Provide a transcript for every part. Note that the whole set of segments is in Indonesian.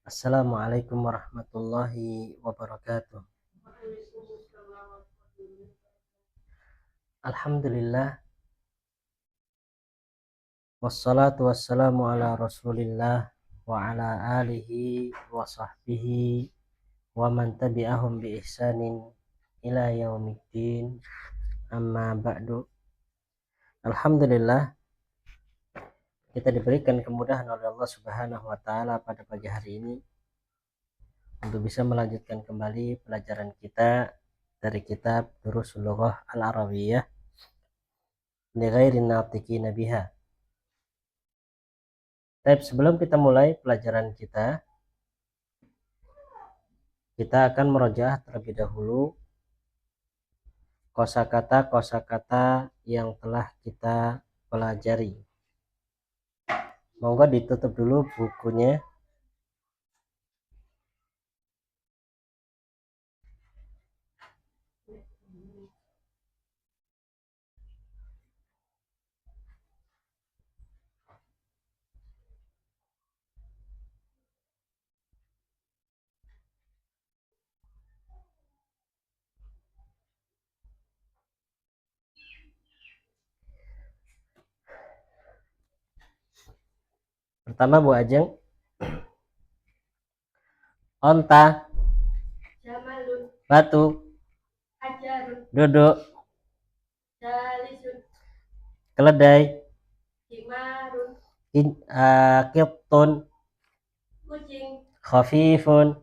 Assalamualaikum warahmatullahi wabarakatuh. Alhamdulillah, wassalatu wassalamu ala rasulillah wa ala alihi wa sahbihi wa man tabi'ahum bi ihsanin ila yaumiddin, amma ba'du. Alhamdulillah, kita diberikan kemudahan oleh Allah Subhanahu wa taala pada pagi hari ini untuk bisa melanjutkan kembali pelajaran kita dari kitab Durusul Lughah Al-Arabiyah li ghairin natiqina biha. Baik, sebelum kita mulai pelajaran kita akan merojaah terlebih dahulu kosakata yang telah kita pelajari. Monggo ditutup dulu bukunya. Pertama, Bu Ajeng, onta, Jamalun, batu, hajarun, duduk, jalisun, keledai, himarun, qibtun, kucing, khafifun,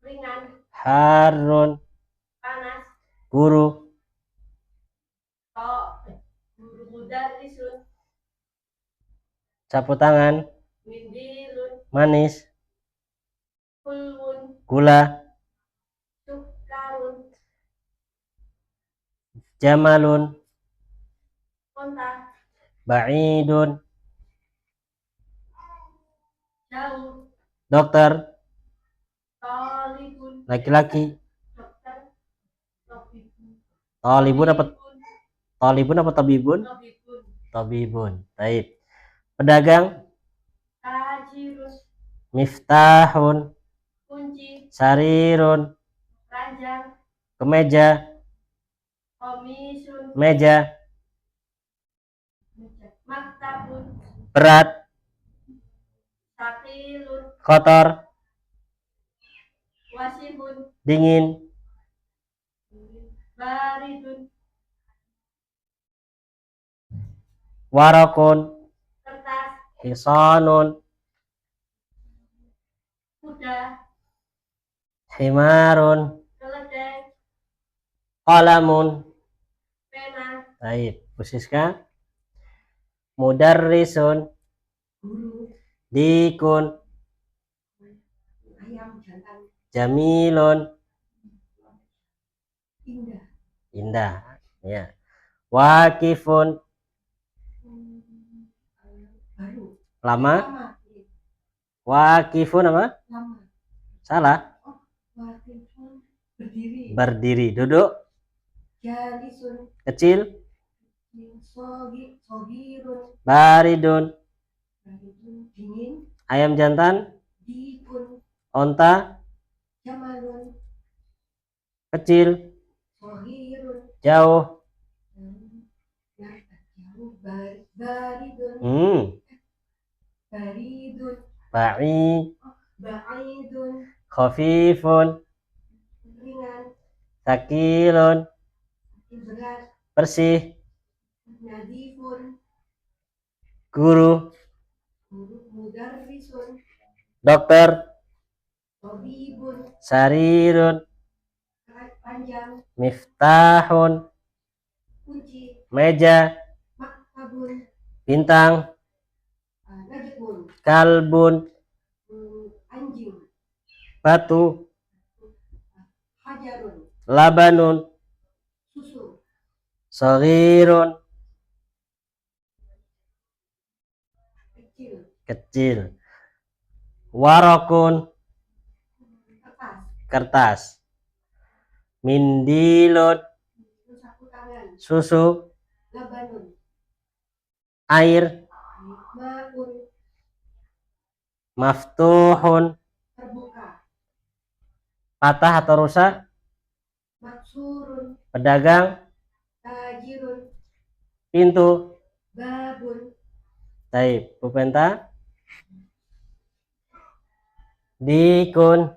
ringan, harun, panas, guru, guru mudarrisun, sapu tangan, mindilun, manis, hulwun, gula, sukarun, jamalun, konta, ba'idun, jauh, dokter, talibun, laki-laki, dokter, tabibun, talibun apa talibun apa tabibun? tabibun, Tabibun. Baik. Pedagang, tajirun, miftahun, kunci, sarirun, ranjang, kemeja, komisun, meja, maktabun, berat, sakilun, kotor, wasibun, dingin, baridun, warakun, kertas, hisanun, kuda, himarun, keledai, qalamun. pena, Baik, Siska. Mudarrisun, guru, dikun, ayam jantan, jamilun, indah, indah. Ya. Wakifun, baru, lama. lama, Wakifun apa? lama, Salah. wakifun, berdiri, Berdiri, duduk, jalisun, kecil, sogirun, baridun, baridun, dingin, ayam jantan, dikun, onta, jamalun, kecil, sogirun, jauh. jauh, baridun, baridun, ba'idun, khafifun, ringan, sakilun, berat, bersih, nadifun, guru, mudarrisun, dokter, tabibun, sarirun, panjang, miftahun, kunci, meja, maktabun, bintang, najmun, kalbun, anjing, batu, hajarun, labanun, susu, saghirun, kecil, kecil, warakun, kertas, kertas, mindilun, sapu tangan, susu, labanun, air, maun, Maftuhun. terbuka. Patah atau rusak. Maksurun. Pedagang. Tajirun. Pintu. Babun. Baik, Bu Penta. Dikun.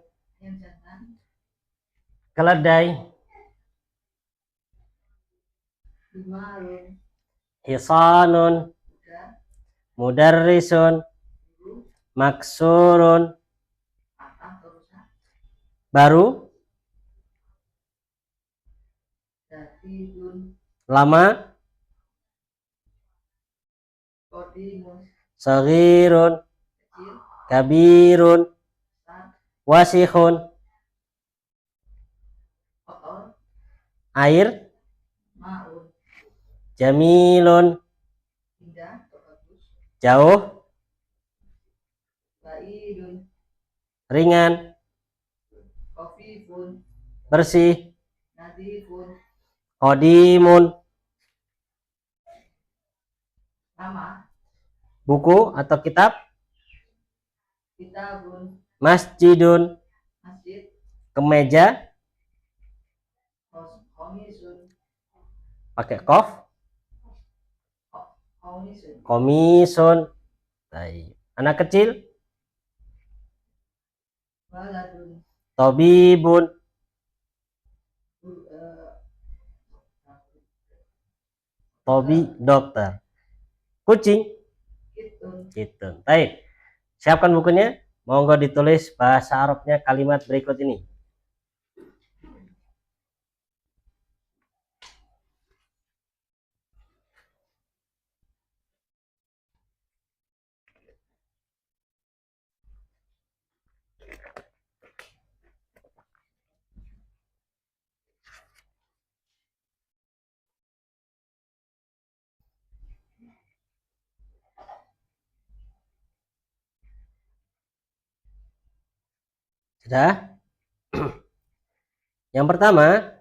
Keledai. Bimarun. Hisanun. Mudarrisun. Maksurun. Baru. Jadidun. Lama. Qadimun. Saghirun. Kecil. Kabirun. Besar. Wasihun. Kotor. Air. Maun. Jamilun. Indah atau bagus. Jauh. Baidun. Ringan. Khafifun. Bersih. Nadifun. Qadimun. Lama. Buku atau kitab. Kitabun. Masjidun. Masjid. Kemeja. Komisun. Pakai kof. Komisun. Komisun. Baik. Anak kecil. Waladun. Tabibun. Tobi dokter. Kucing. Kitun. Gitu. Baik. Siapkan bukunya. Monggo ditulis bahasa Arabnya kalimat berikut ini. Sudah? Yang pertama,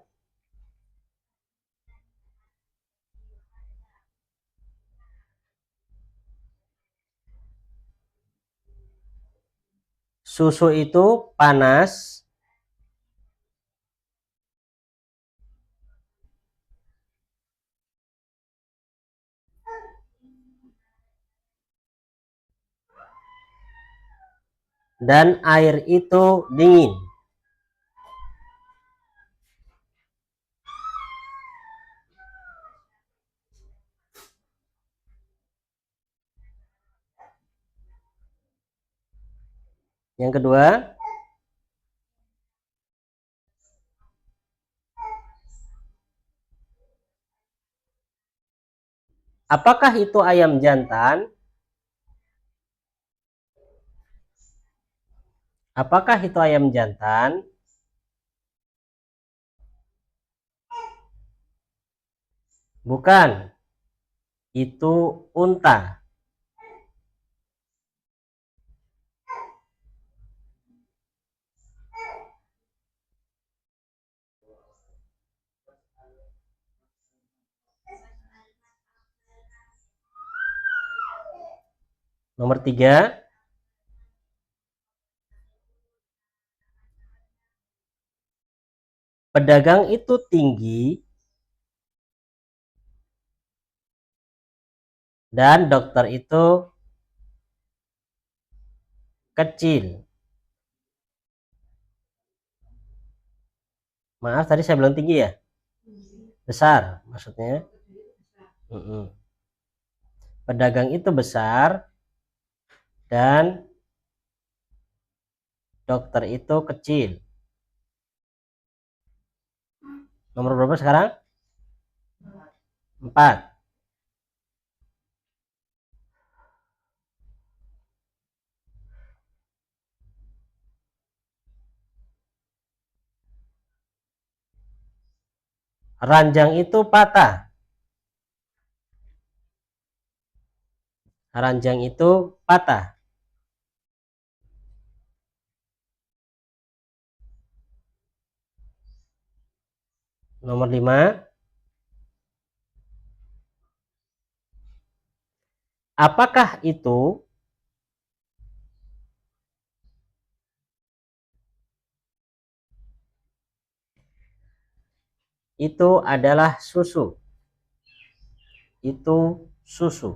susu itu panas dan air itu dingin. Yang kedua, apakah itu ayam jantan? Apakah itu ayam jantan? Bukan. Itu unta. Nomor 3, pedagang itu tinggi dan dokter itu kecil. Maaf, tadi saya bilang tinggi ya? Besar maksudnya. Pedagang itu besar dan dokter itu kecil. Nomor berapa sekarang? 4. Ranjang itu patah. Ranjang itu patah. Nomor 5, apakah itu Itu adalah susu. Itu susu.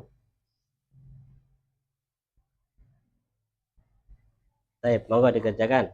Baik, monggo dikerjakan.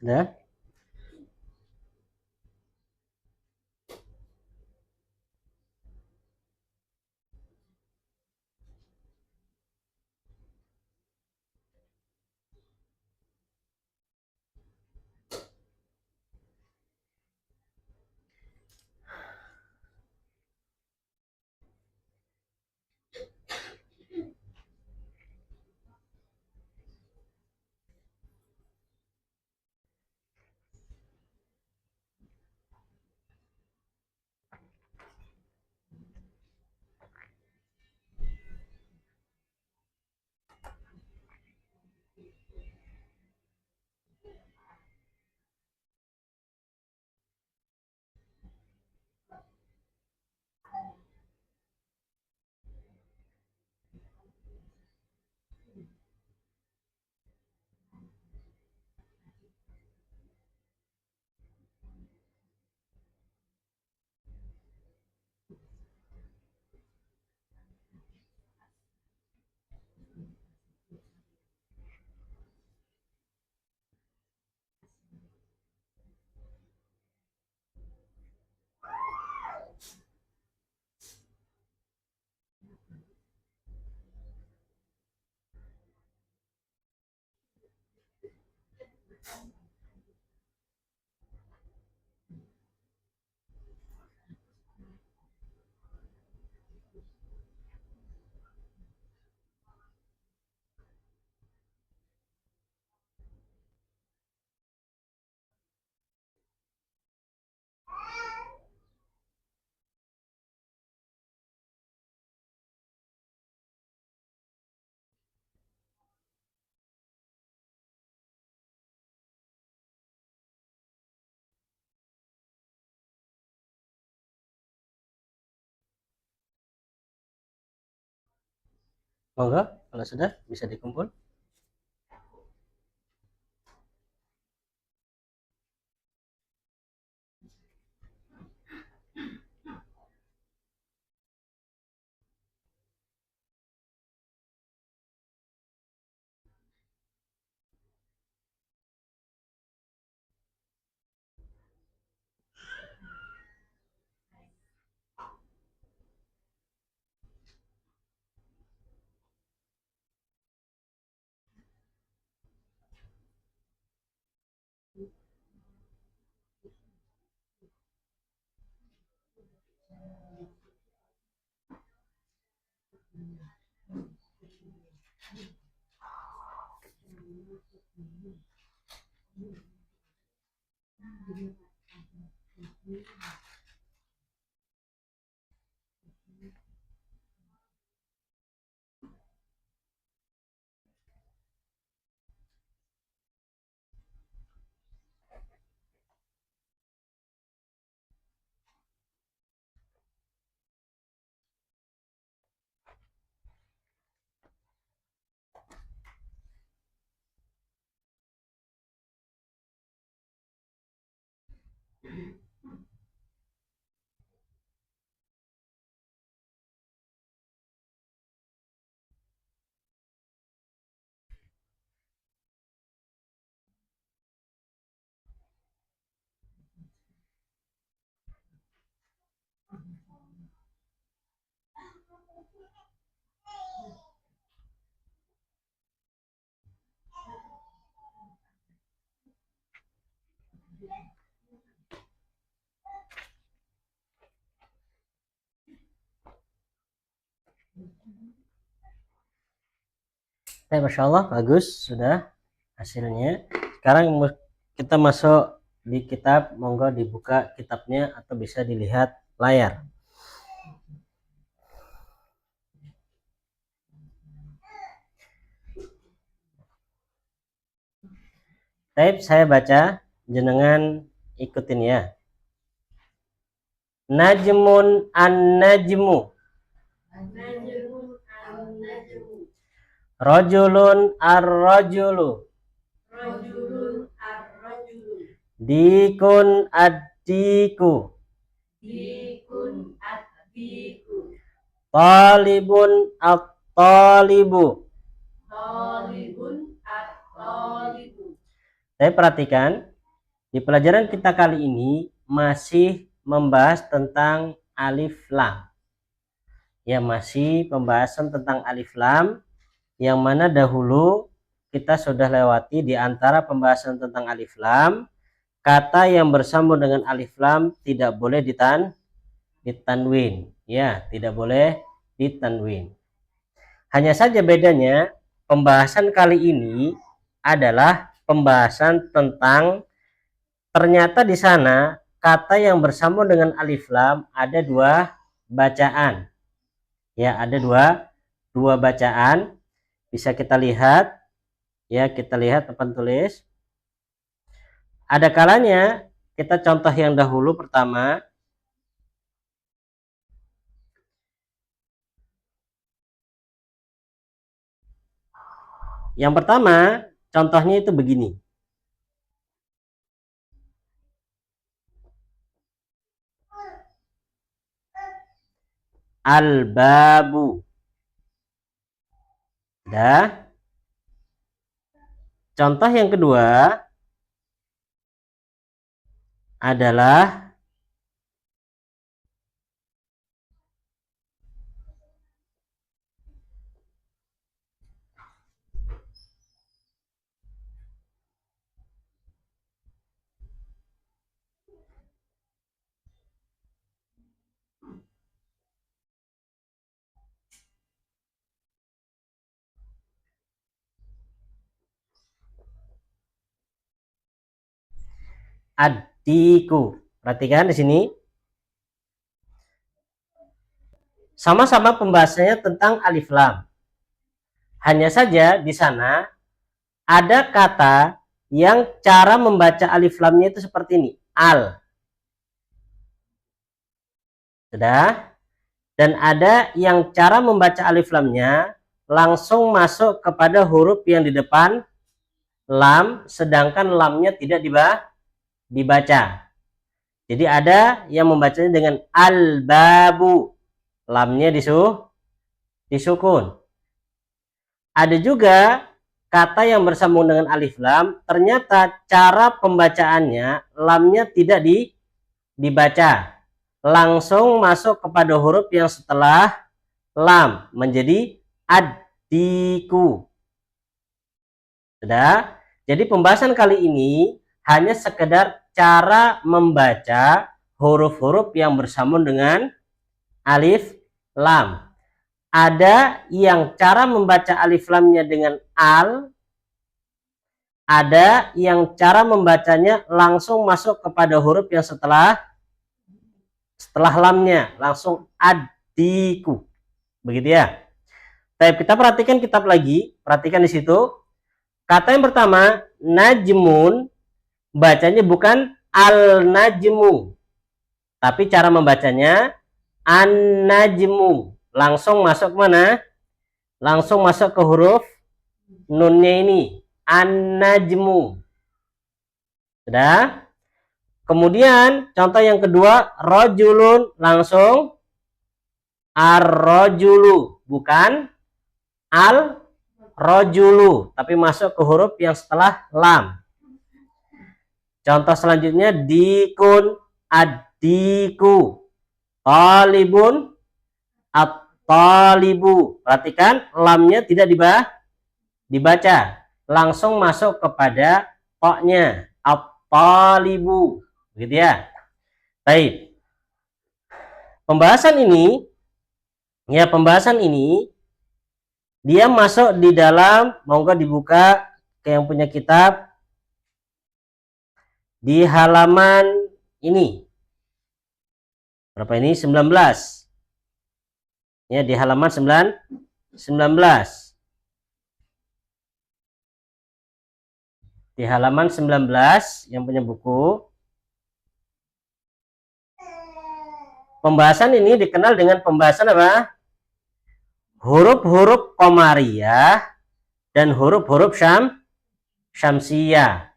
Sudah? Monggo, kalau sudah bisa dikumpul. Masya Allah, bagus sudah hasilnya. Sekarang kita masuk di kitab. Monggo dibuka kitabnya atau bisa dilihat layar. Baik, saya baca, jenengan ikutin ya. Najmun an-najmu. Najmun an-najmu. Rajulun ar-rajulu. Rajulun ar-rajulu. Dikun ad-diku. Dikun ad-diku. Talibun at-talibu. Talibun at-talibu. Saya perhatikan, Di pelajaran kita kali ini masih membahas tentang alif lam. Ya, masih pembahasan tentang alif lam, yang mana dahulu kita sudah lewati di antara pembahasan tentang alif lam, kata yang bersambung dengan alif lam tidak boleh ditanwin. Ya, tidak boleh ditanwin. Hanya saja bedanya pembahasan kali ini adalah pembahasan tentang ternyata di sana kata yang bersambung dengan alif lam ada dua bacaan. Ya, ada dua bacaan. Bisa kita lihat. Ya, kita lihat papan tulis. Ada kalanya kita contoh yang dahulu pertama. Yang pertama, contohnya itu begini. Al-babu. Dah. Contoh yang kedua adalah adiku. Perhatikan di sini. Sama-sama pembahasannya tentang alif lam. Hanya saja di sana ada kata yang cara membaca alif lamnya itu seperti ini. Al. Sudah? Dan ada yang cara membaca alif lamnya langsung masuk kepada huruf yang di depan lam, sedangkan lamnya tidak dibaca. Jadi ada yang membacanya dengan al-babu, lamnya disukun. Ada juga kata yang bersambung dengan alif lam, ternyata cara pembacaannya lamnya tidak dibaca, langsung masuk kepada huruf yang setelah lam, menjadi adiku. Sudah? Jadi pembahasan kali ini hanya sekedar cara membaca huruf-huruf yang bersambung dengan alif lam. Ada yang cara membaca alif lamnya dengan al, ada yang cara membacanya langsung masuk kepada huruf yang setelah lamnya, langsung adiku. Begitu ya. Tapi kita perhatikan kitab lagi, perhatikan di situ. Kata yang pertama, najmun, bacanya bukan al-najmu, tapi cara membacanya an-najmu. Langsung masuk mana? Langsung masuk ke huruf nunnya ini, an-najmu. Sudah? Kemudian contoh yang kedua, rojulun, langsung ar-rojulu, bukan al-rojulu, tapi masuk ke huruf yang setelah lam. Contoh selanjutnya, dikun, adiku, talibun, at-talibu. Perhatikan lamnya tidak dibaca, langsung masuk kepada toknya, at-talibu. Begitu ya. Baik. Pembahasan ini dia masuk di dalam, monggo dibuka ke yang punya kitab di halaman ini. Berapa ini? 19. Ya, di halaman 19. Di halaman 19 yang punya buku. Pembahasan ini dikenal dengan pembahasan apa? Huruf-huruf qamariyah dan huruf-huruf syamsiyah.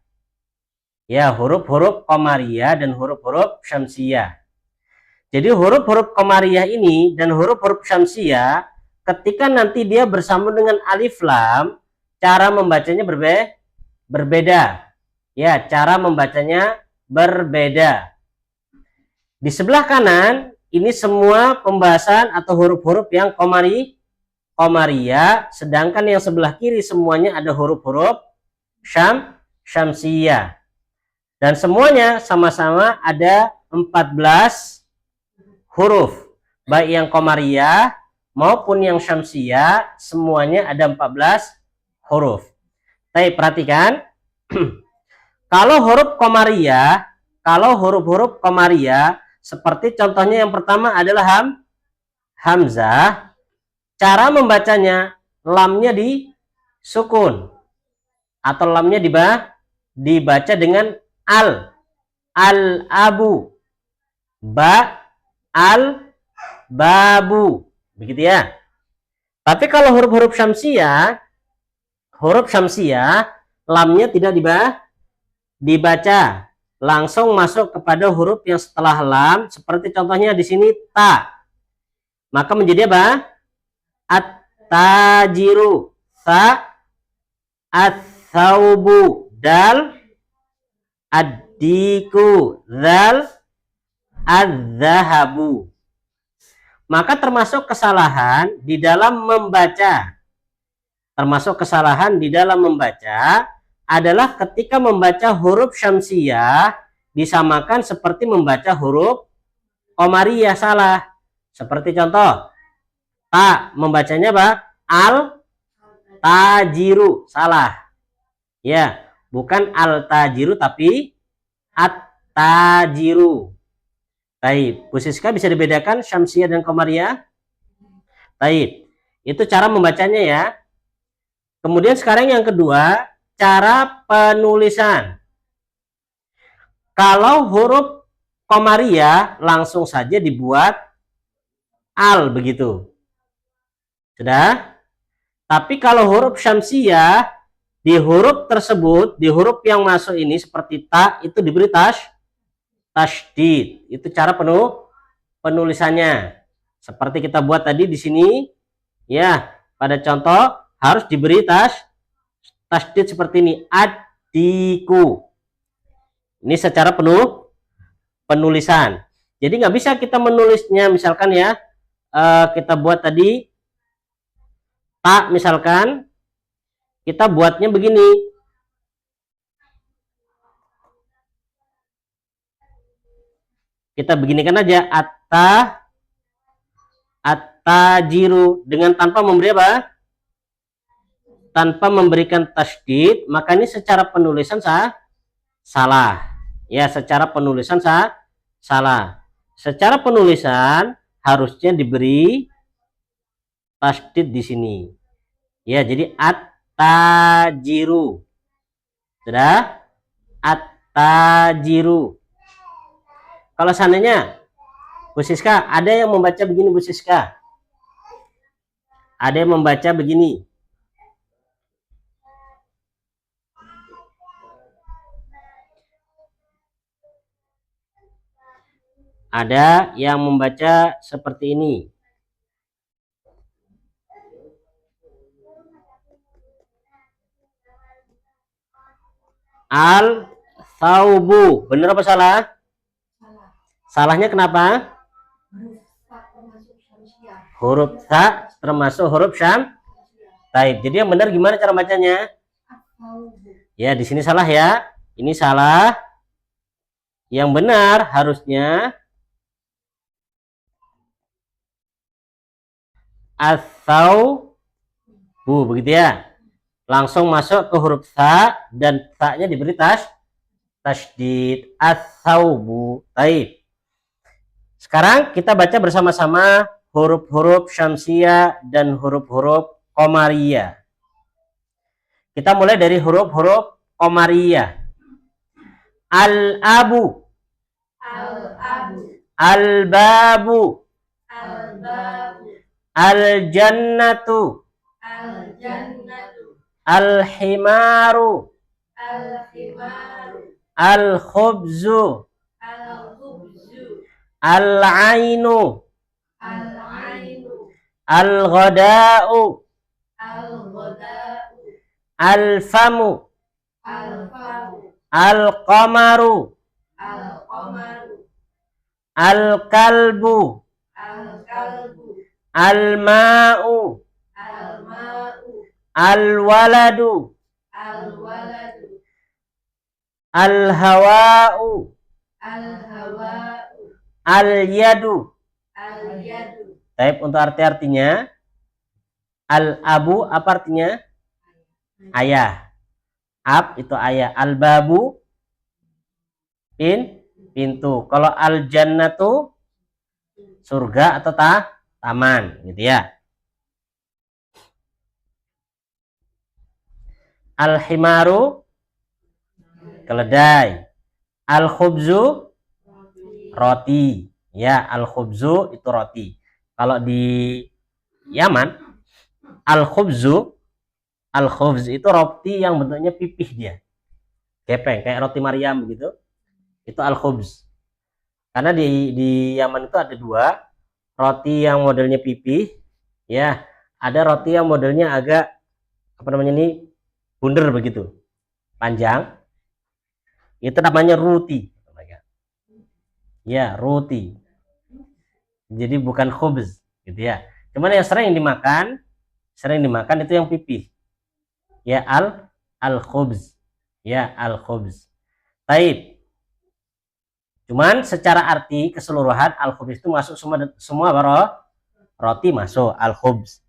Ya, huruf-huruf qamariyah dan huruf-huruf syamsiyah. Jadi huruf-huruf qamariyah ini dan huruf-huruf syamsiyah ketika nanti dia bersambung dengan alif lam, cara membacanya berbeda. Ya, cara membacanya berbeda. Di sebelah kanan ini semua pembahasan atau huruf-huruf yang qamariyah, sedangkan yang sebelah kiri semuanya ada huruf-huruf syamsiyah. Dan semuanya sama-sama ada 14 huruf. Baik yang qamariyah maupun yang syamsiyah, semuanya ada 14 huruf. Tapi perhatikan, kalau huruf-huruf qamariyah, seperti contohnya yang pertama adalah hamzah, cara membacanya lamnya disukun atau lamnya dibaca dengan al-abu, al-babu, begitu ya. Tapi kalau huruf syamsiyah lamnya tidak dibaca, langsung masuk kepada huruf yang setelah lam, seperti contohnya di sini ta. Maka menjadi apa? At-tajiru, sa, at-thawbu, dal, ad-diku, zal, ad-zahabu. Maka termasuk kesalahan di dalam membaca adalah ketika membaca huruf syamsiyah disamakan seperti membaca huruf qamariyah, salah. Seperti contoh, ta membacanya apa? Al-tajiru, salah. Ya, bukan al-tajiru tapi at-tajiru. Taib. Bu Siska bisa dibedakan syamsiyah dan qamariyah? Taib. Itu cara membacanya ya. Kemudian sekarang yang kedua, cara penulisan. Kalau huruf qamariyah langsung saja dibuat al begitu. Sudah? Tapi kalau huruf syamsiyah, di huruf tersebut, di huruf yang masuk ini seperti ta, itu diberi tasydid. Itu cara penulisannya. Seperti kita buat tadi di sini, ya, pada contoh harus diberi tasydid seperti ini, adiku. Ini secara penulisan. Jadi nggak bisa kita menulisnya, misalkan ya, kita buat tadi ta, misalkan kita buatnya begini. Kita beginikan aja, at-tajiru, dengan tanpa memberi apa? Tanpa memberikan tasydid, maka ini secara penulisan salah. Ya, secara penulisan salah. Secara penulisan harusnya diberi tasydid di sini. Ya, jadi at-tajiru. Sudah? At-tajiru. Kalau seandainya Bu Siska, ada yang membaca begini Bu Siska. Ada yang membaca begini. Ada yang membaca seperti ini. Al-thawbu. Benar apa salah? Salahnya kenapa? Huruf ta termasuk huruf taib. Jadi yang benar gimana cara bacanya? Ya, di sini salah ya. Ini salah. Yang benar harusnya as-thawbu, begitu ya. Langsung masuk ke huruf ta dan ta-nya diberi tasydid, as-thawbu. Taib. Sekarang kita baca bersama-sama huruf-huruf syamsiyah dan huruf-huruf qamariyah. Kita mulai dari huruf-huruf qamariyah. Al-abu, al-babu, al-jannatu, al-himaru, al-khubzu, al-ainu, al-ghada'u, al-famu, al-qamaru, Al-qamaru. Al-kalbu. Al-kalbu. Al-ma'u. Al-ma'u. Al-waladu. Al-waladu. Al-hawa'u. Al-hawa'u. Al-yadu. Al-yadu. Taib untuk artinya. Al-abu apa artinya? Ayah. Ab itu ayah. Al-babu pintu. Kalau al-jannatu surga atau taman gitu ya. Al-himaru keledai. Al-khubzu roti. Ya, al-khubzu itu roti. Kalau di Yaman, al-khubz itu roti yang bentuknya pipih dia. Gepeng, kayak roti Maryam begitu. Itu al-khubz. Karena di Yaman itu ada dua, roti yang modelnya pipih, ya, ada roti yang modelnya agak apa namanya ini bundar begitu, panjang. Itu namanya roti. Ya, roti. Jadi bukan khubz, gitu ya. Cuman yang sering dimakan itu yang pipih. Ya, al-khubz. Ya, al-khubz. Taib. Cuman secara arti keseluruhan al-khubz itu masuk semua roti masuk al-khubz.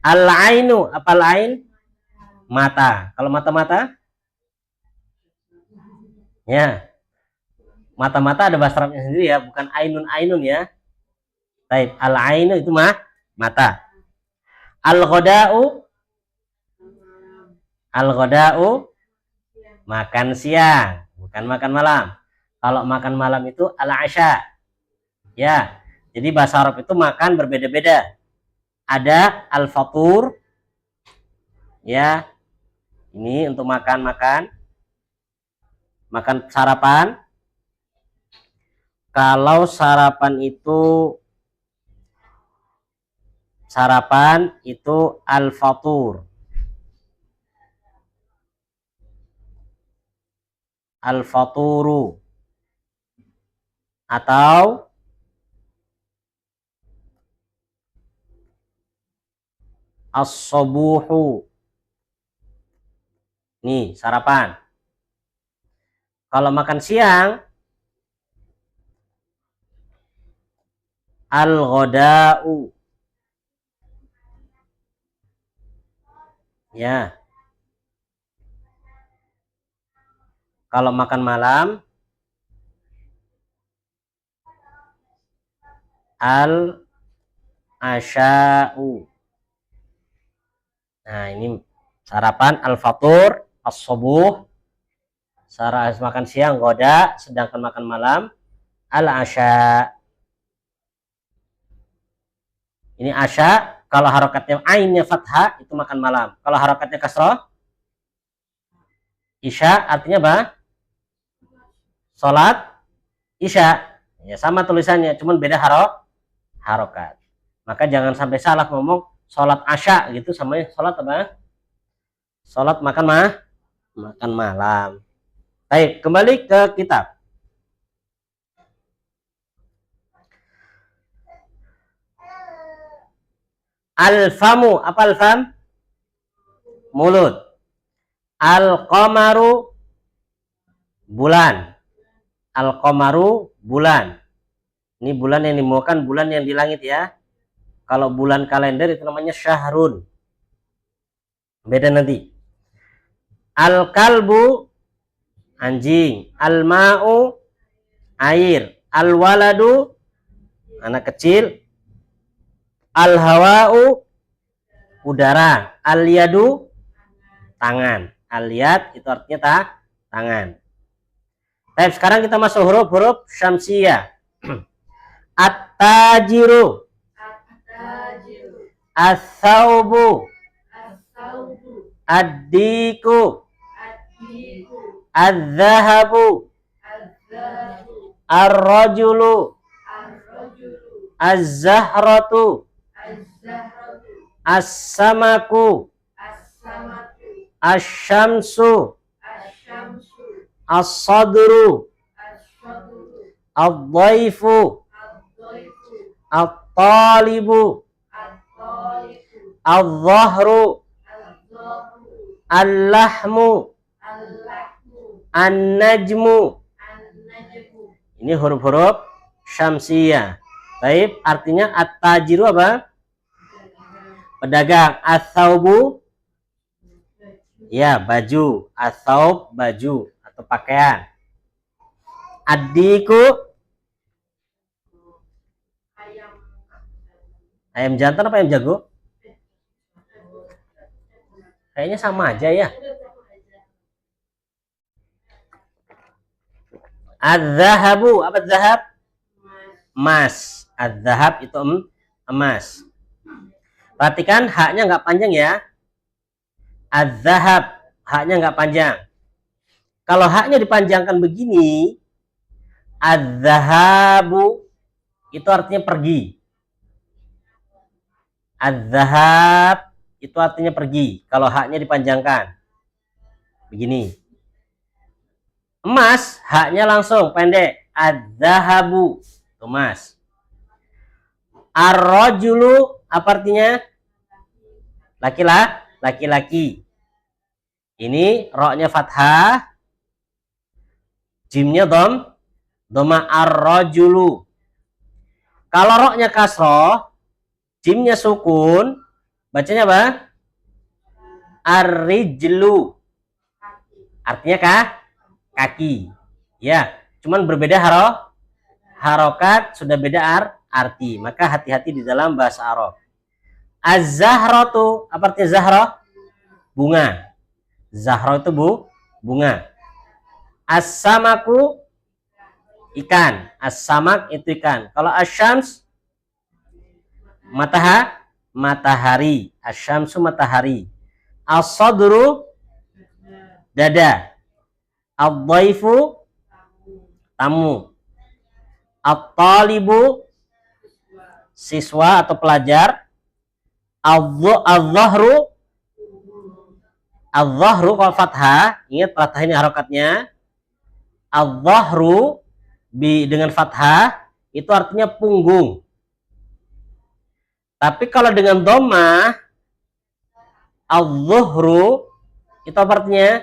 Al-ainu, apa lain? Mata. Kalau mata-mata? Ya. Mata-mata ada bahasa Arabnya sendiri ya, bukan ainun ya. Taib. Al-ainu itu mata. Al-ghoda'u makan siang, bukan makan malam. Kalau makan malam itu al-asya. Ya. Jadi bahasa Arab itu makan berbeda-beda. Ada al-fatur. Ya. Ini untuk makan sarapan. Kalau sarapan itu al-fatur. Al-faturu atau as-subuhu. Nih, sarapan. Kalau makan siang al-ghoda'u. Ya. Kalau makan malam al-asya'u. Nah, ini sarapan al-fatur, as-subuh. Makan siang ghoda, sedangkan makan malam al-asya. Ini asya, kalau harokatnya ainnya fathah itu makan malam. Kalau harokatnya kasroh isya artinya apa? Salat isya. Ya sama tulisannya, cuman beda harokat. Maka jangan sampai salah ngomong salat asya gitu sama salat apa? Salat makan malam. Baik, kembali ke kitab. Al-famu, apa al-fam? Mulut. Al-qamaru bulan. Al-qamaru bulan. Ini bulan yang dimaukan bulan yang di langit ya. Kalau bulan kalender itu namanya syahrun. Beda nanti. Al-kalbu anjing. Al-ma'u air. Al-waladu anak kecil. Al-hawa'u udara. Al-yadu tangan. Al-yad itu artinya tangan. Baik, sekarang kita masuk huruf-huruf syamsiyah. At-tajiru. As-saubu. Ad-diku. Az-zahabu. Ar-rajulu. Az-zahratu. As-samaku. Asy-syamsu. as-sadru, as-sadru, ad-dhaifu, ad-dhaifu, at-talibu, at-talibu, al-dhahru, al-dhahru, al-lahmu, al-lahmu, an-najmu. an-najmu, Ini huruf-huruf syamsiyah. Baik, artinya at-tajiru apa? Pedagang. Ats-tsaubu, ya baju. Ats-tsaub baju atau pakaian. Ad-diku, ayam, ayam jantan apa ayam jago? Kayaknya sama aja ya. Az-zahabu, apa zahab? Emas. Az-zahab itu emas. Perhatikan haknya nggak panjang ya. Az-zahab, haknya nggak panjang. Kalau haknya dipanjangkan begini, az-zahabu itu artinya pergi. Az-zahab itu artinya pergi. Kalau haknya dipanjangkan begini. Emas, haknya langsung pendek. Az-zahabu, emas. Ar-rajulu, apa artinya? Laki-laki. Ini roknya fathah, jimnya doma ar-rajulu. Kalau roknya kasroh, jimnya sukun, bacanya apa? Ar-rijlu. Artinya kaki. Ya, cuman berbeda harokat, sudah beda arti. Maka hati-hati di dalam bahasa Arab. Az-zahratu, apa artinya zahra? Bunga. Zahra itu bunga. As-samaku, ikan. As-samak itu ikan. Kalau asyams, matahari. Asyamsu matahari. As-sadru, dada. Ad-dhaifu, tamu. At-talibu, siswa atau pelajar. Al-dhahru, kalau fathah, ingat fathah ini harokatnya. Al-dhahru dengan fathah itu artinya punggung. Tapi kalau dengan dhammah, al-dhuhru itu apa artinya?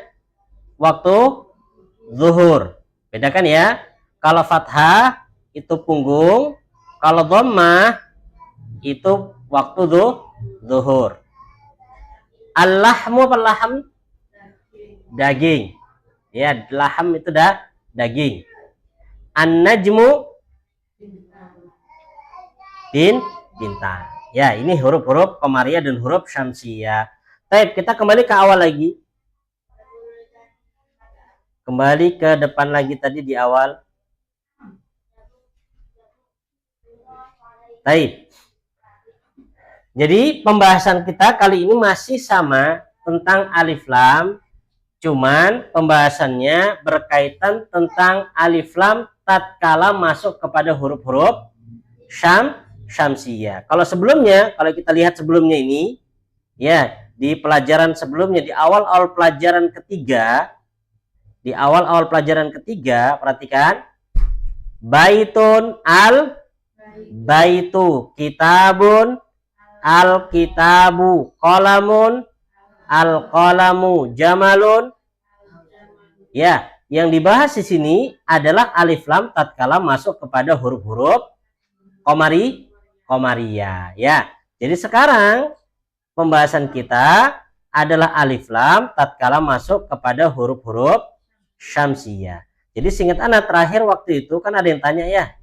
Waktu zuhur. Bedakan ya. Kalau fathah itu punggung, kalau dhammah itu waktu zuhur. Al-lahmu apa laham? Daging. Ya, laham itu daging. An-najmu, bintang. Ya, ini huruf-huruf qamariyah dan huruf syamsiyah. Baik, kita kembali ke awal lagi. Kembali ke depan lagi tadi di awal. Baik. Jadi pembahasan kita kali ini masih sama tentang alif lam, cuman pembahasannya berkaitan tentang alif lam tatkala masuk kepada huruf-huruf syamsiyah. Kalau sebelumnya, kalau kita lihat sebelumnya ini, ya di pelajaran sebelumnya di awal-awal pelajaran ketiga, perhatikan baitun baitu, kitabun al-kitabu, qalamun al-qalamu, jamalun. Ya, yang dibahas di sini adalah alif lam tatkala masuk kepada huruf-huruf qamariyah. Ya. Jadi sekarang pembahasan kita adalah alif lam tatkala masuk kepada huruf-huruf syamsiyah. Jadi seingat anak terakhir waktu itu kan ada yang tanya ya,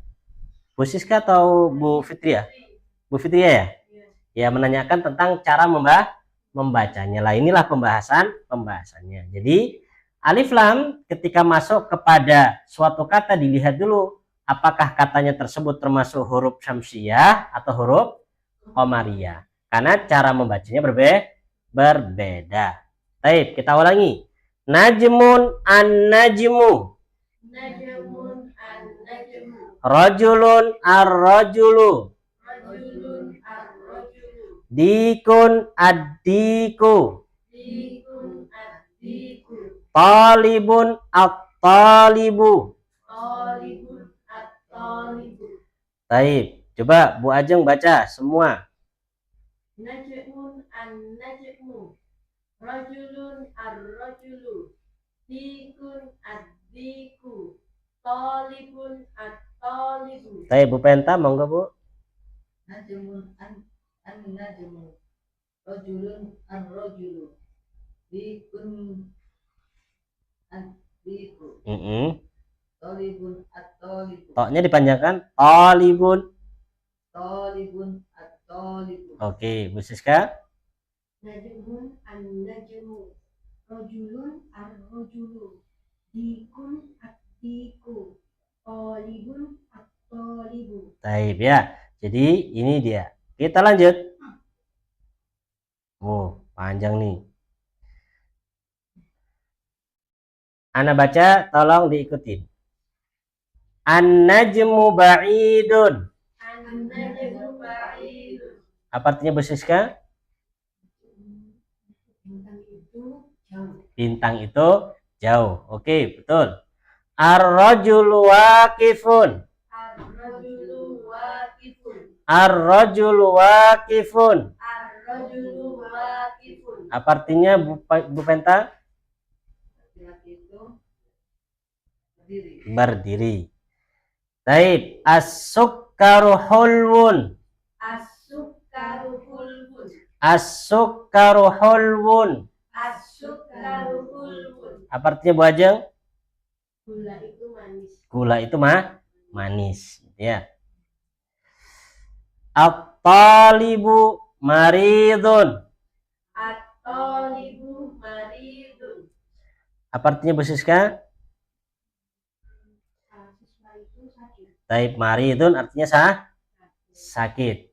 Bu Siska atau Bu Fitria? Bu Fitria ya? Ya, menanyakan tentang cara membacanya. Lah inilah pembahasannya. Jadi alif lam ketika masuk kepada suatu kata dilihat dulu apakah katanya tersebut termasuk huruf syamsiyah atau huruf qamariyah. Karena cara membacanya berbeda. Baik, kita ulangi. Najmun an-najmu. najmun, an-najmu, Rajulun ar-rajulu. rajulun, ar-rajulu, Dikun ad-diku. dikun, ad-diku, Talibun at-talibu. Talibun at-talibu. Taib. Coba Bu Ajeng baca semua. Najmun an-najmu. Rajulun ar-rajulu. Dikun ad-diku. Talibun at-talibu. Taib Bu Penta, monggo Bu. Najmun an-najmu. Rajulun ar-rajulu. Dikun ad-diku. Talibun at-talibu. Toknya dipanjangkan. Talibun. Talibun at-talibu. Oke, Bu Siska. Najmun an-najmu. Rajulun ar-rajulu. Dikun ad-diku. Talibun at-talibu. Taib ya. Jadi ini dia. Kita lanjut. Oh, panjang nih. Ana baca, tolong diikutin. An-najmu ba'idun. An-najmu ba'idun. Apa artinya Bu Siska? Bintang itu jauh. Bintang itu jauh. Oke, betul. Ar-rajulu waqifun. Ar-rajulu waqifun. Ar-rajulu waqifun. Ar-rajulu waqifun. Apa artinya Bu Penta? Laki-laki itu berdiri. Berdiri. Taib. As-sukkaru hulwun. As-sukkaru hulwun. As-sukkaru hulwun. As-sukkaru hulwun. Apa artinya Bu Ajeng? Gula itu manis. Gula itu manis. Ya. At-talibu maridun. At-talibu maridun. Apa artinya Bu Siska? Siswa itu sakit. Taib. Maridun artinya sakit.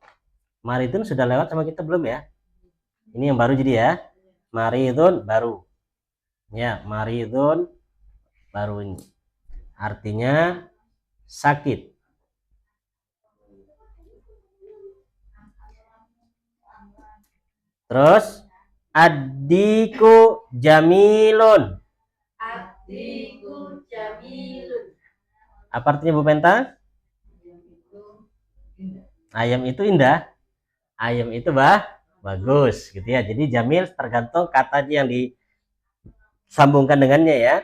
Maridun sudah lewat sama kita belum ya? Ini yang baru jadi ya. Maridun baru. Ya, maridun baru ini. Artinya sakit. Terus addiku jamilun. Addiku jamilun. Apa artinya Bu Penta? Ayam itu indah. Ayam itu bagus gitu ya. Jadi jamil tergantung kata yang disambungkan dengannya ya.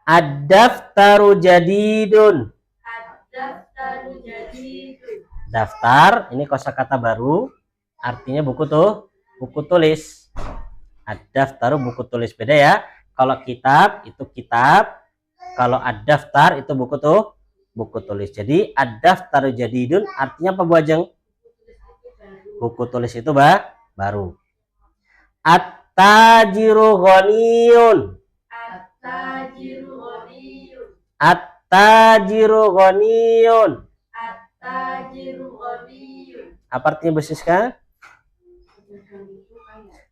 Ad-daftaru jadidun. Ad-daftaru jadidun. Daftar ini kosakata baru, artinya buku tulis. Ad-daftaru buku tulis, beda ya. Kalau kitab itu kitab, kalau ad-daftar itu buku tulis. Jadi ad-daftaru jadidun artinya apa Bu Ajeng? Buku tulis itu baru. At-tajiru ghaniyun. At-tajiru ghaniyun. At-tajiru ghaniyun. At-tajiru ghaniyun. Apa artinya Bu Siska?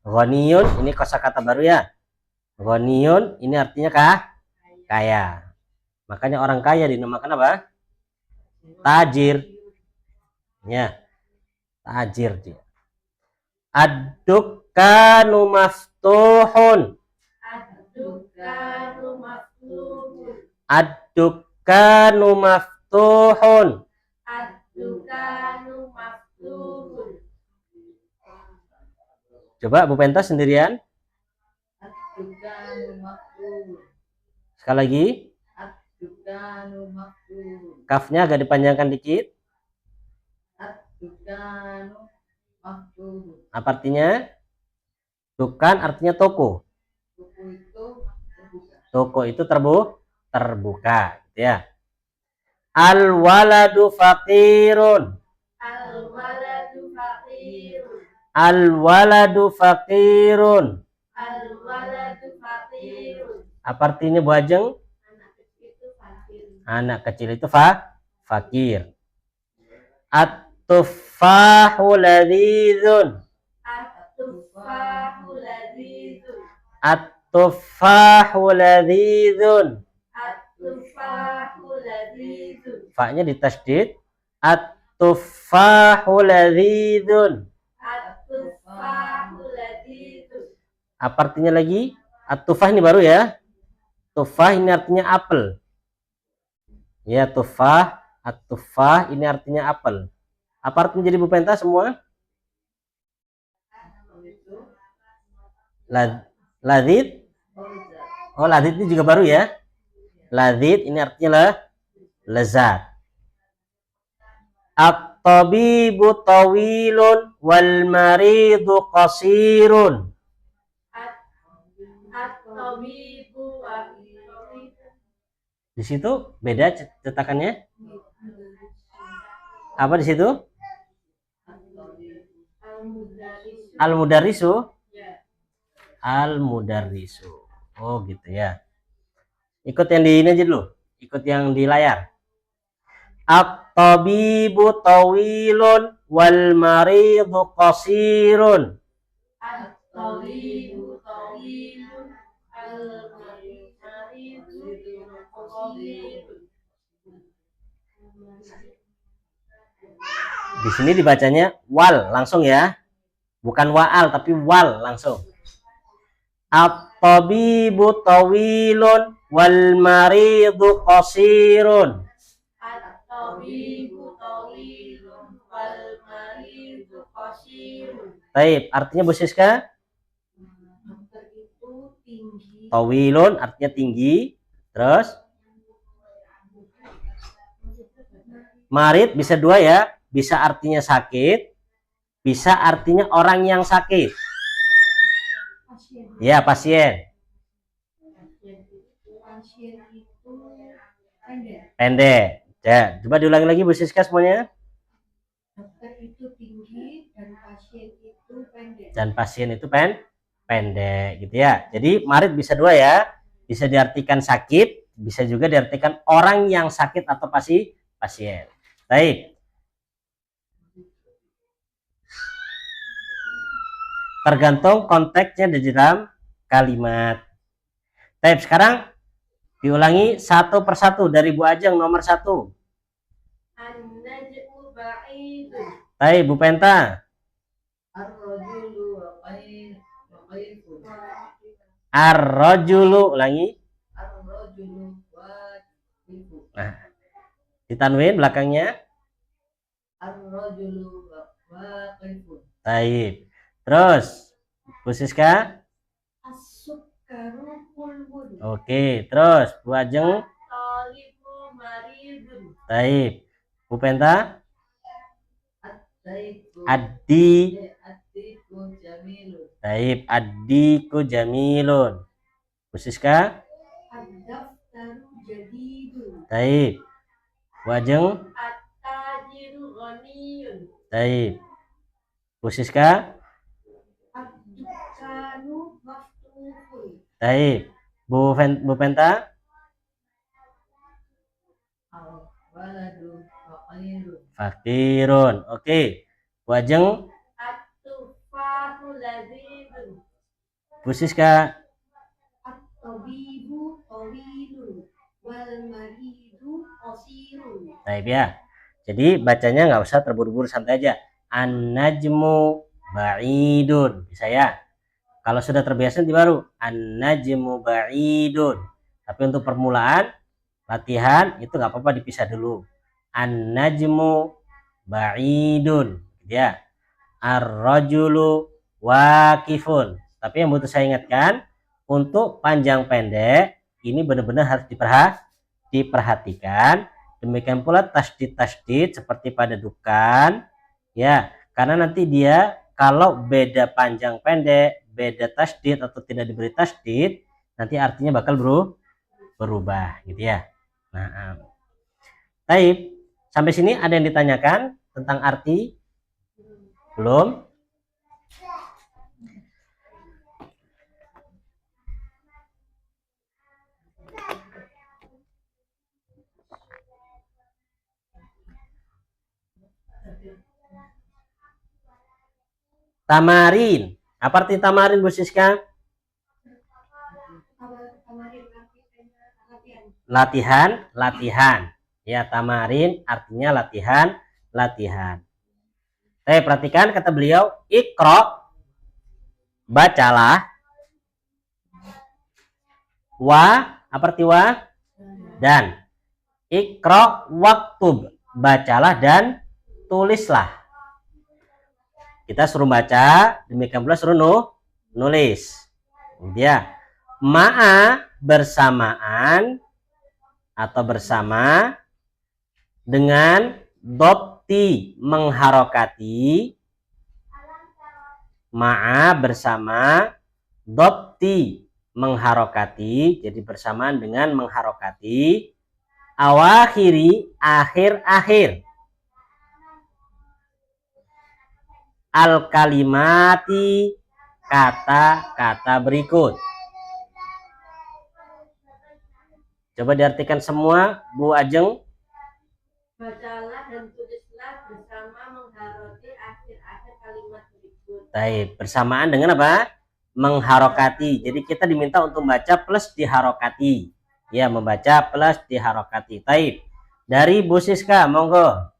Ghaniyun ini kosakata baru ya. Ghaniyun ini artinya kaya. Makanya orang kaya dinamakan apa? Tajir. Ya. Tajir dia. Ad-dukkanu maftuhun. Ad-dukkanu maftuhun. Ad-dukkanu maftuhun. Ad-dukkanu maftuhun. Coba Bu Penta sendirian. Ad-dukkanu maftuhun. Sekali lagi. Ad-dukkanu maftuhun. Kafnya agak dipanjangkan dikit. Ad-dukkanu maftuhun. Apa artinya? Dukan artinya toko. Buku itu terbuka. Toko itu terbuka gitu ya. Al-waladu faqirun. Al-waladu faqirun. Al-waladu faqirun. Al-waladu faqirun. Apa artinya Bu Ajeng? Anak kecil itu fakir. Anak kecil itu fakir. At-tuffahu ladzizun. At-tuffahu ladzizun. At-tuffahu ladzizun. At-tuffahu ladzizun. Fa-nya ditasydid. At-tuffahu ladzizun. At-tuffahu ladzizun. Apa artinya lagi? At-tuffah ini baru ya. Tufah ini artinya apel. Ya, tufah, at-tufah ini artinya apel. Apa artinya jadi Bu Penta semua? Itu Ladid. Oza. Oh, ladid ini juga baru ya. Ladid ini artinya lezat. At-tabibu tawilun wal maridu qasirun. At-tabibu Di situ beda cetakannya. Apa di situ? al-mudarris. Al-mudarrisu. Ya. Al-mudarrisu. Oh, gitu ya. Ikut yang di ini aja dulu. Ikut yang di layar. At-tabibu tawilun wal maridu qasirun. At-tabibu tawilun al-maridu qasirun. Di sini dibacanya wal langsung ya. Bukan wa'al tapi wal langsung. At-tabibu tawilun wal maridu qasirun. At-tabibu tawilun wal maridu qasirun. Taib, artinya Bu Siska? Dokter itu tinggi. Tawilun artinya tinggi. Terus marid bisa dua ya. Bisa artinya sakit. Bisa artinya orang yang sakit. Pasien. Ya, pasien. Pasien itu pendek. Pendek. Ya, coba diulangi lagi Bu Siska semuanya. Dokter itu tinggi dan pasien itu pendek. Dan pasien itu pendek gitu ya. Jadi marid bisa dua ya. Bisa diartikan sakit, bisa juga diartikan orang yang sakit atau pasien. Baik. Tergantung konteksnya di dalam kalimat. Baik, sekarang diulangi satu persatu dari Bu Ajeng nomor 1. An-najmu ba'idun. Baik, Bu Penta. Ar-rajulu waqifun. Ar-rajulu, ulangi. Ar-rajulu waqifun. Nah, ditanwin belakangnya. Ar-rajulu waqifun. Baik. Terus, Bu Siska. As-sukkaru pulbun. Oke, terus Bu Ajeng. Talibu maridun. Baik. Bu Penta. At-taiku. Addi. At-taiku jamilun. Baik, addiku jamilun. Bu Siska. Ad-daftaru jadidun. Baik. Bu Ajeng. At-tajiru ghaniyun. Baik. Bu Siska. Ad-dukkanu maftuhun. Baik. Bu Penta. Al-waladu faqirun. Fakirun. Oke. Bu Ajeng. At-tufahu lazizun. Bu Siska. At-tabibu tawilun wal maridu qasirun. Baik ya. Jadi bacanya nggak usah terburu-buru, santai aja. An-najmu ba'idun. Bisa ya. Kalau sudah terbiasa nanti baru an-najmu ba'idun. Tapi untuk permulaan latihan itu nggak apa-apa dipisah dulu. An-najmu ba'idun. Ya. Ar-rajulu waqifun. Tapi yang butuh saya ingatkan, untuk panjang pendek ini benar-benar harus diperhatikan. Demikian pula tasdid seperti pada dukan ya, karena nanti dia kalau beda panjang pendek, beda tasdid atau tidak diberi tasdid, nanti artinya bakal berubah gitu ya. Nah, baik, sampai sini ada yang ditanyakan tentang arti? Belum? Tamarin. Apa arti tamarin, Bu Siska? Latihan. Ya, tamarin artinya latihan. Perhatikan kata beliau, ikro, bacalah, wa Apa arti wa? Dan. Iqra waktub, bacalah dan tulislah. Kita suruh baca, demikian pula suruh nulis. Ya. Ma'a bersamaan atau bersama dengan dopti mengharokati. Ma'a bersama dopti mengharokati, jadi bersamaan dengan mengharokati awakhiri akhir-akhir al kalimati kata-kata berikut. Coba diartikan semua, Bu Ajeng. Bacalah dan tulislah bersama mengharoti akhir-akhir kalimat berikut. Baik, bersamaan dengan apa? Mengharokati. Jadi kita diminta untuk baca plus diharokati. Ya, membaca plus diharokati. Baik. Dari Bu Siska, monggo.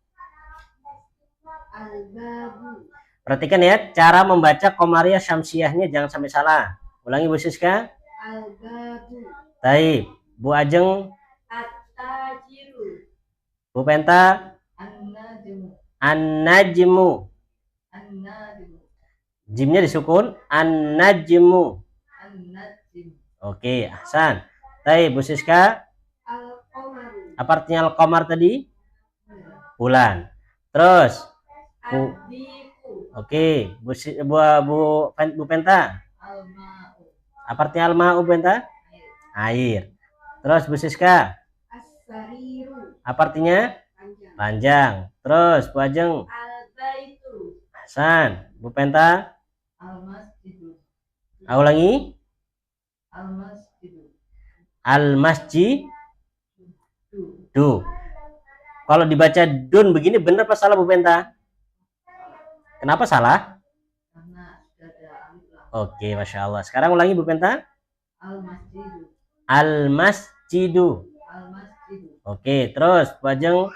Al-babu. Perhatikan ya, cara membaca Komariah Syamsiahnya jangan sampai salah. Ulangi Bu Siska. Al-babu. Baik. Bu Ajeng. At-tajiru. Bu Penta. An-najmu. An-najmu. An-najmu. Jimnya disukun. An-najmu. An-najmu. Oke, Hasan. Baik, Bu Siska. Al-qamaru. Apa artinya al-qamar tadi? Bulan. Terus. Ad-diku. Oke, Bu Penta. Al-ma'u. Apa artinya al-ma'u, Penta? Air. Terus Bu Siska. As-sariru. Apa artinya? Panjang. Panjang. Terus Bu Ajeng. Al-baitu. Hasan. Bu Penta. Al-masjidu. Ulangi. Al-masjidu. Al-masjidu. Du. Kalau dibaca dun begini benar apa salah Bu Penta? Kenapa salah? Karena ada alif lam. Oke, Masya Allah. Sekarang ulangi Bu Penta. Al-masjidu. Al-masjidu. Al-masjidu. Oke, terus Bu Ajeng.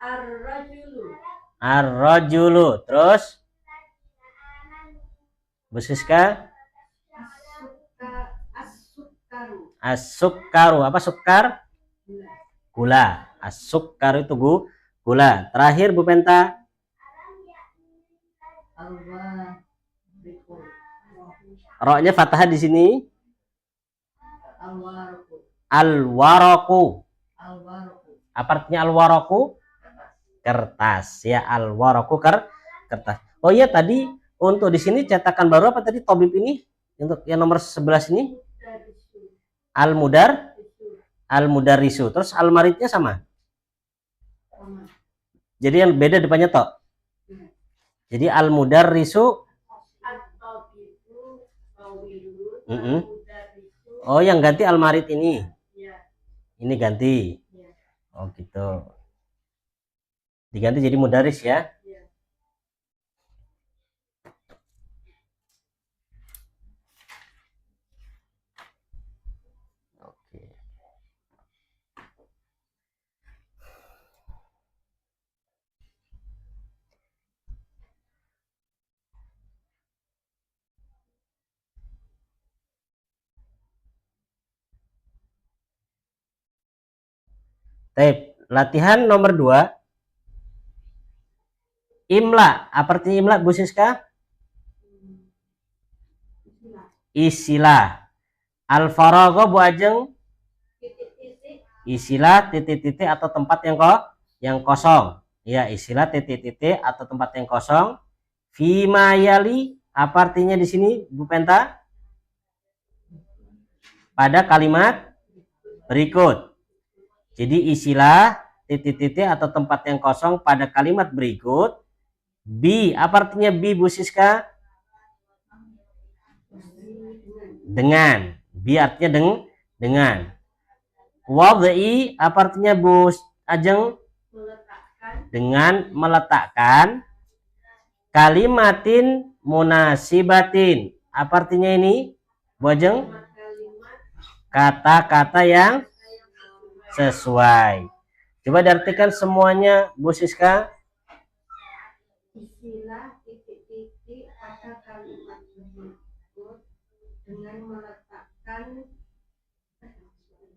Ar-rajulu. Ar-rajulu. Terus Bu Siska. As-sukkaru. As-sukkaru. Apa sukkar? Gula. Gula. As-sukkar itu gula. Terakhir Bu Penta. Al-wariqu. Roknya fathah di sini. Al-waraqu. Al-waraku. Al-waraqu. Apa artinya al-waraku? Kertas. Ya, al-waraku kertas. Oh iya, tadi untuk di sini cetakan baru apa tadi Tobib ini? Untuk yang nomor 11 ini Darisu. Al-Mudar, Darisu. Al-Mudarisu. Terus al-maridnya sama. Sama. Jadi yang beda depannya tok. Jadi al-Mudarisu. At-tabibu. Tawilu. Mm-mm. Darisu. Oh, yang ganti al-marid ini. Ya. Ini ganti. Ya. Oh, gitu. Diganti jadi mudaris ya. Ya. Oke. Baik, latihan nomor 2. Imla. Apa artinya imla, Bu Siska? Bismillah. Isilah. Al-faragha, Bu Ajeng. Titik-titik. Isilah titik-titik atau tempat yang kosong. Ya, isilah titik-titik atau tempat yang kosong. Fima yali. Apa artinya di sini, Bu Penta? Pada kalimat berikut. Jadi isilah titik-titik atau tempat yang kosong pada kalimat berikut. Bi, apa artinya bi, Bu Siska? Dengan. Bi artinya dengan. Wad'i, apa artinya Bu Ajeng? Meletakkan. Dengan meletakkan. Kalimatin munasibatin. Apa artinya ini, Bu Ajeng? Kalimat. Kata-kata yang sesuai. Coba diartikan semuanya, Bu Siska. Isilah titik-titik pada kalimat berikut dengan meletakkan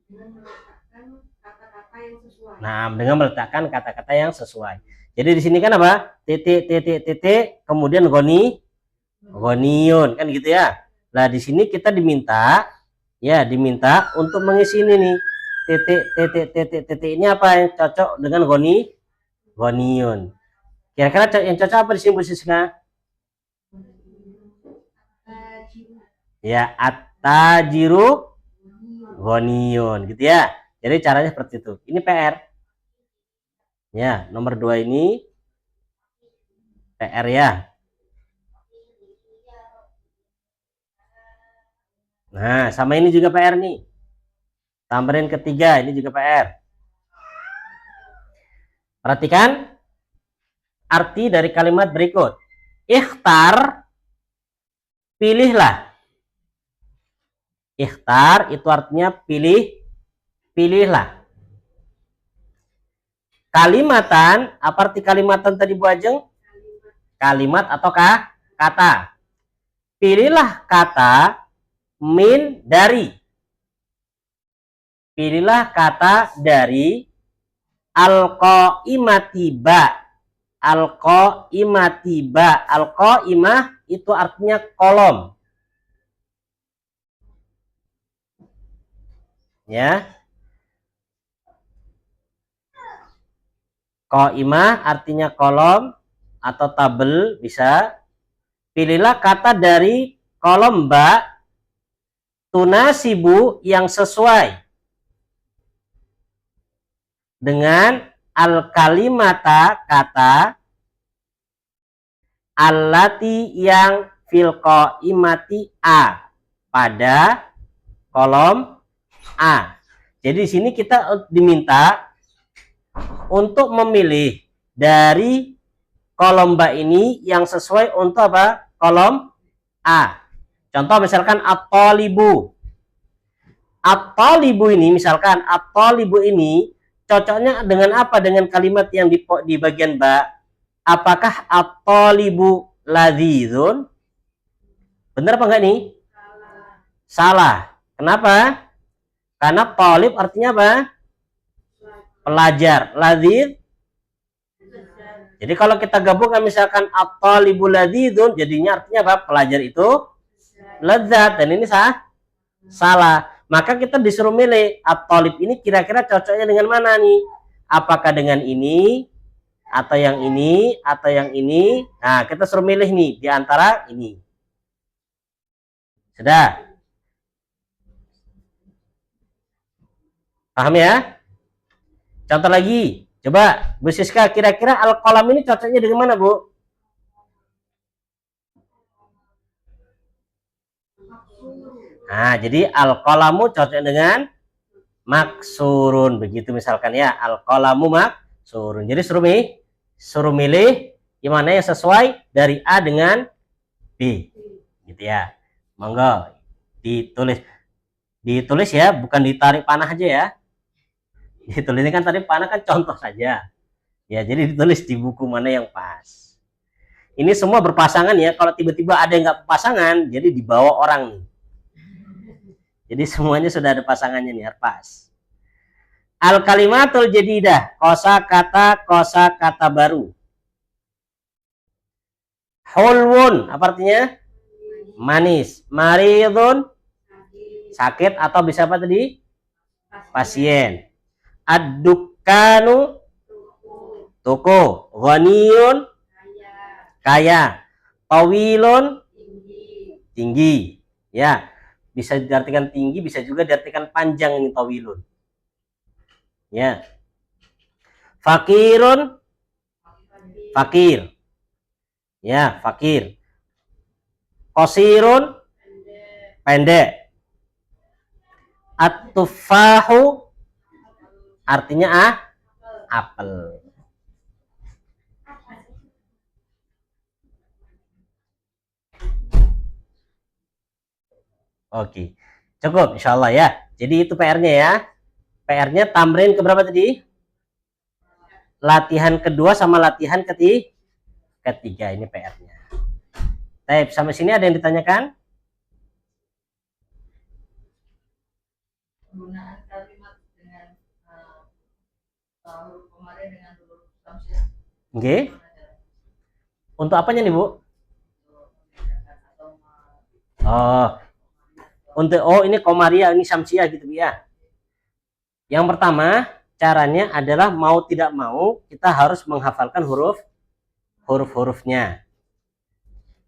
dengan meletakkan kata-kata yang sesuai. Nah, dengan meletakkan kata-kata yang sesuai. Jadi di sini kan apa? Titik, titik, titik, kemudian goniun, kan gitu ya. Nah, di sini kita diminta untuk mengisi ini nih. Titik, titik, titik, titik ini apa yang cocok dengan goniun? Kira-kira yang cocok apa di sini Bu Siska? Ya, at-tajiru goniun, gitu ya. Jadi caranya seperti itu. Ini PR. Ya, nomor 2 ini PR ya. Nah, sama ini juga PR nih. Tambahin ketiga, ini juga PR. Perhatikan arti dari kalimat berikut. Ikhtar, pilihlah. Ikhtar itu artinya pilihlah. Kalimatan, apa arti kalimatan tadi Bu Ajeng? Kalimat atau kata. Pilihlah kata min dari. Pilihlah kata dari al-qaimati ba. Al-qaimati ba. Al-qaimah itu artinya kolom. Ya. Qaimah artinya kolom atau tabel bisa. Pilihlah kata dari kolom ba tunasibu yang sesuai dengan al-kalimata kata allati yang fil qaimati a pada kolom A. Jadi di sini kita diminta untuk memilih dari kolom B ini yang sesuai untuk apa? Kolom A. Contoh misalkan at-talibu. At-talibu ini misalkan at-talibu ini cocoknya dengan apa? Dengan kalimat yang di bagian ba. Apakah at-talibu ladzizun? Benar apa enggak nih? Salah. Kenapa? Karena talib artinya apa? Pelajar. Ladziz. Jadi kalau kita gabungkan misalkan at-talibul ladzizun, jadinya artinya apa? Pelajar itu lezat, dan ini salah. Maka kita disuruh milih at-talib ini kira-kira cocoknya dengan mana nih? Apakah dengan ini atau yang ini atau yang ini? Nah, kita suruh milih nih di antara ini. Sudah? Paham ya? Contoh lagi. Coba Bu Siska, kira-kira al-qalam ini cocoknya dengan mana, Bu? Nah, jadi al-qalamu cocoknya dengan maksurun. Begitu misalkan ya, al-qalamu maksurun. Jadi suruh milih gimana yang sesuai dari A dengan B. Gitu ya. Monggo ditulis ya, bukan ditarik panah aja ya. Ditulis ini kan tadi panah kan contoh saja. Ya, jadi ditulis di buku mana yang pas. Ini semua berpasangan ya. Kalau tiba-tiba ada yang nggak pasangan, jadi dibawa orang nih. Jadi semuanya sudah ada pasangannya nih, pas. Al-kalimatul jadidah, kosa kata baru. Hulwun, apa artinya? Manis. Maridun, sakit atau bisa apa tadi? Pasien. Ad-dukkanu, toko. Ghaniyun, kaya. Tawilun, tinggi. Ya, bisa diartikan tinggi, bisa juga diartikan panjang ini tawilun. Ya. Fakirun, fakir. Ya, fakir. Qasirun, pendek. At-tufahu artinya apel. Oke, cukup insyaallah ya. Jadi itu PR-nya ya. PR-nya tamrin keberapa tadi? Latihan kedua sama latihan ketiga, ini PR-nya. Baik, sampai sini ada yang ditanyakan? Penggunaan kalimat Oke. Untuk apanya nih, Bu? Oh, ini Komaria, ini Syamsiah gitu ya. Yang pertama, caranya adalah mau tidak mau kita harus menghafalkan huruf-hurufnya.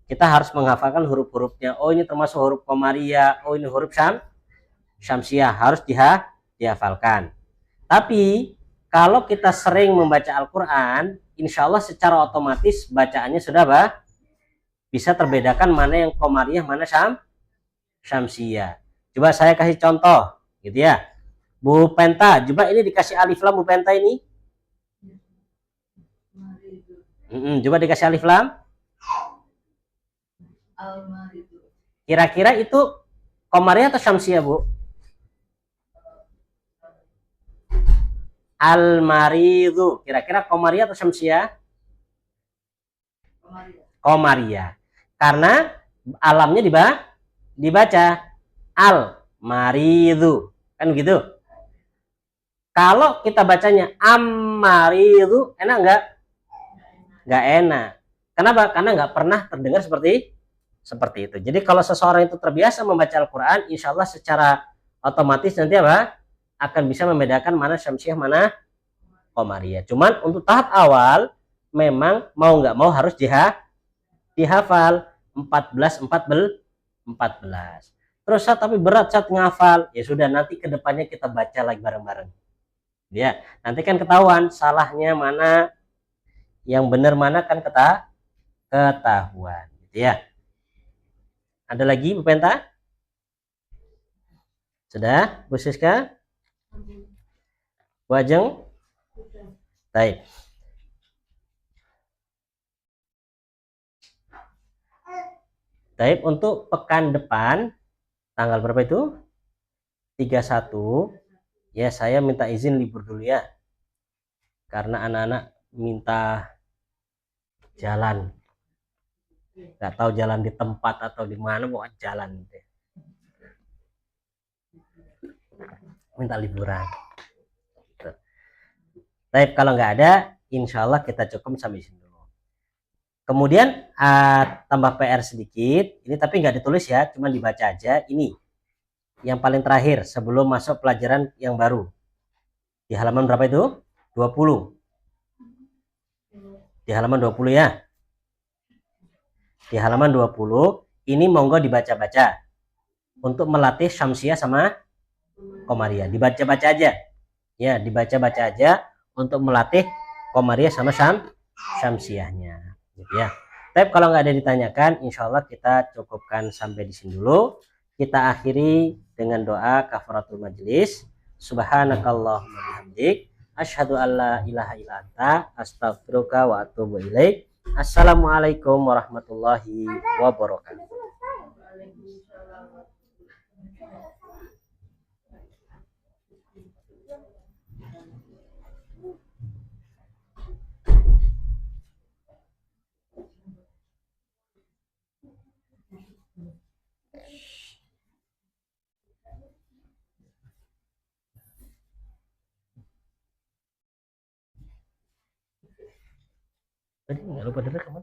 Kita harus menghafalkan huruf-hurufnya. Oh, ini termasuk huruf Komaria. Oh, ini huruf Syamsiah. Harus dihafalkan. Tapi kalau kita sering membaca Al-Quran, insya Allah secara otomatis bacaannya sudah bisa terbedakan mana yang Komaria, mana Syamsiah. Coba saya kasih contoh, gitu ya. Bu Penta, coba ini dikasih alif lam Bu Penta ini. Coba dikasih alif lam. Kira-kira itu Komaria atau Syamsiah, Bu? Al-Maridu. Kira-kira Komaria atau Syamsiah? Komaria. Karena alamnya dibaca Al-Maridu. Kan gitu. Kalau kita bacanya Am-Maridu, enak nggak? Nggak enak. Kenapa? Karena nggak pernah terdengar seperti itu. Jadi kalau seseorang itu terbiasa membaca Al-Quran, insya Allah secara otomatis nanti akan bisa membedakan mana Syamsiah, mana Komaria. Cuman untuk tahap awal, memang mau nggak mau harus dihafal 14. Terus tapi berat saat ngafal, ya sudah nanti kedepannya kita baca lagi bareng-bareng. Ya, nanti kan ketahuan salahnya mana, yang benar mana kan ketahuan, gitu ya. Ada lagi Bu Penta? Sudah, Bu Siska? Bu Ajeng? Baik. Baik, untuk pekan depan tanggal berapa itu? 31. Ya, saya minta izin libur dulu ya. Karena anak-anak minta jalan. Nggak tahu jalan di tempat atau di mana, mau jalan. Minta liburan. Baik, kalau nggak ada, insya Allah kita cukup sampai sini dulu. Kemudian tambah PR sedikit. Ini tapi nggak ditulis ya, cuma dibaca aja. Ini yang paling terakhir sebelum masuk pelajaran yang baru. Di halaman berapa itu? 20. Di halaman 20 ya. Di halaman 20 ini monggo dibaca-baca untuk melatih Syamsiah sama Komaria. Dibaca-baca aja. Ya, dibaca-baca aja untuk melatih Komaria sama Syamsiahnya. Gitu ya. Tapi kalau nggak ada ditanyakan, insya Allah kita cukupkan sampai di sini dulu. Kita akhiri dengan doa kafaratul majelis. Subhanakallahumma bihamdik, asyhadu alla ilaha illa anta, astaghfiruka wa atubu ilaik. Assalamualaikum warahmatullahi wabarakatuh. Tadi nggak lupa dengar kamu.